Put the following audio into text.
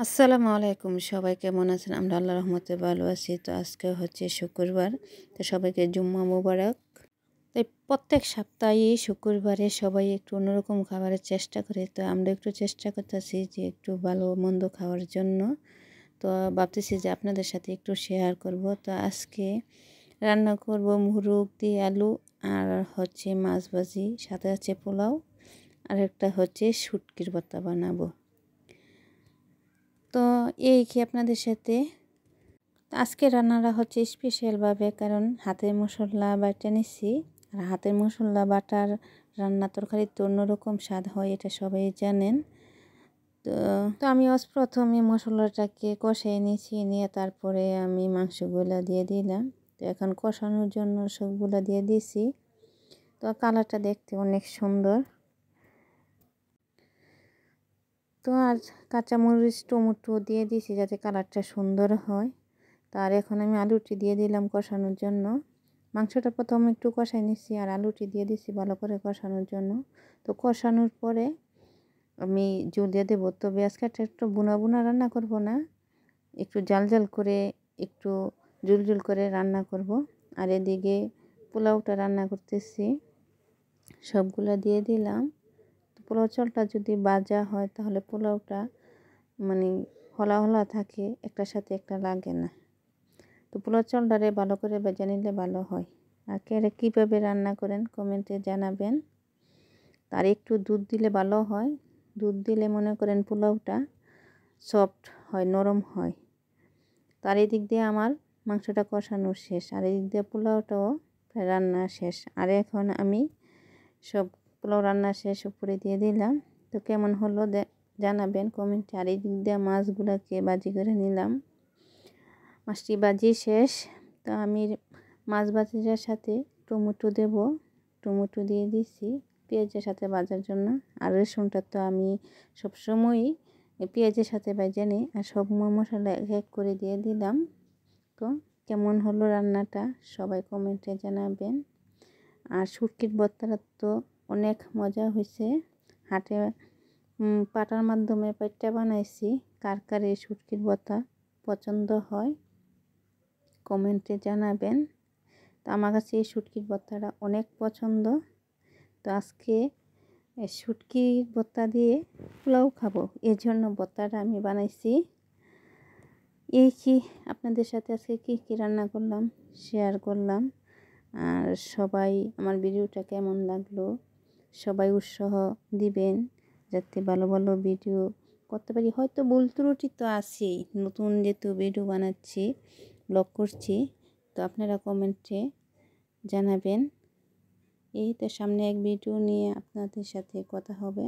আসসালামু আলাইকুম, সবাই কেমন আছেন? আমরা আল্লাহর রহমতে ভালো আছি। তো আজকে হচ্ছে শুক্রবার, তো সবাইকে জুম্মা মুবারক। তাই প্রত্যেক সপ্তাহে শুক্রবারে সবাই একটু অন্যরকম খাবারের চেষ্টা করে, তো আমরা একটু চেষ্টা করতেছি যে একটু ভালো মন্দ খাওয়ার জন্য। তো ভাবতেছি যে আপনাদের সাথে একটু শেয়ার করব। তো আজকে রান্না করব মুরগ দিয়ে আলু, আর হচ্ছে মাছ ভাজি, সাথে আছে পোলাও, আর একটা হচ্ছে শুটকির ভর্তা বানাবো। তো এই কি আপনাদের সাথে আজকে রান্নাটা হচ্ছে স্পেশালভাবে, কারণ হাতের মশলা বাটা নিছি। আর হাতের মশলা বাটার রান্না তরকারি তো অন্যরকম স্বাদ হয়, এটা সবাই জানেন। তো তো আমি প্রথমে মশলাটাকে কষিয়ে নিয়েছি, নিয়ে তারপরে আমি মাংসগুলো দিয়ে দিলাম। তো এখন কষানোর জন্য সবগুলো দিয়ে দিছি। তো কালারটা দেখতে অনেক সুন্দর। তো আর কাঁচামরিচ টমেটো দিয়ে দিছি যাতে কালারটা সুন্দর হয়। তার এখন আমি আলুটি দিয়ে দিলাম কষানোর জন্য। মাংসটা প্রথমে একটু কষাই নিচ্ছি, আর আলুটি দিয়ে দিচ্ছি ভালো করে কষানোর জন্য। তো কষানোর পরে আমি জল দিয়ে দেবো। তবে আজকে একটু বুনা বুনা রান্না করব না, একটু জাল জাল করে, একটু জুল জুল করে রান্না করব। আর এদিকে পোলাওটা রান্না করতেছি, সবগুলা দিয়ে দিলাম। তো পোলাও চালটা যদি ভাজা হয় তাহলে পোলাওটা মানে হলা হলা থাকে, একটার সাথে একটা লাগে না। তো পোলাও চালটারে ভালো করে ভেজে নিলে ভালো হয়। আর কীভাবে রান্না করেন কমেন্টে জানাবেন। তার একটু দুধ দিলে ভালো হয়। দুধ দিলে মনে করেন পোলাওটা সফট হয়, নরম হয়। তার এদিক দিয়ে আমার মাংসটা কষানো শেষ, আর এদিক দিয়ে পোলাওটাও প্রায় রান্না শেষ। আর এখন আমি সব পোলাও রান্না শেষ উপরে দিয়ে দিলাম। তো কেমন হলো জানাবেন কমেন্টে। আর এদিক দিয়ে মাছগুলোকে ভাজি করে নিলাম। মাছটি ভাজি শেষ। তো আমি মাছ ভাজিটার সাথে টমেটো দেব, টমেটো দিয়ে দিছি পেঁয়াজের সাথে ভাজার জন্য। আর রসুনটা তো আমি সবসময়ই পেঁয়াজের সাথে ভেজে নিই। আর সব মশলা এক এক করে দিয়ে দিলাম। তো কেমন হলো রান্নাটা সবাই কমেন্টে জানাবেন। আর শুটকির ভর্তাটা তো অনেক মজা হয়েছে। হাটে পাটার মাধ্যমে পাইটা বানাইছি। কার কার এই শুটকির ভর্তা পছন্দ হয় কমেন্টে জানাবেন। তো আমার কাছে এই শুটকির ভর্তাটা অনেক পছন্দ। তো আজকে শুটকির ভর্তা দিয়ে পোলাও খাবো, এর জন্য ভর্তাটা আমি বানাইছি। এই কি আপনাদের সাথে আজকে কী রান্না করলাম শেয়ার করলাম। আর সবাই আমার ভিডিওটা কেমন লাগলো সবাই উৎসাহ দিবেন, যাতে ভালো ভালো ভিডিও করতে পারি। হয়তো ভুল ত্রুটি তো আছেই, নতুন যেহেতু ভিডিও বানাচ্ছি, ব্লগ করছি। তো আপনারা কমেন্টে জানাবেন। এই তো সামনে এক ভিডিও নিয়ে আপনাদের সাথে কথা হবে।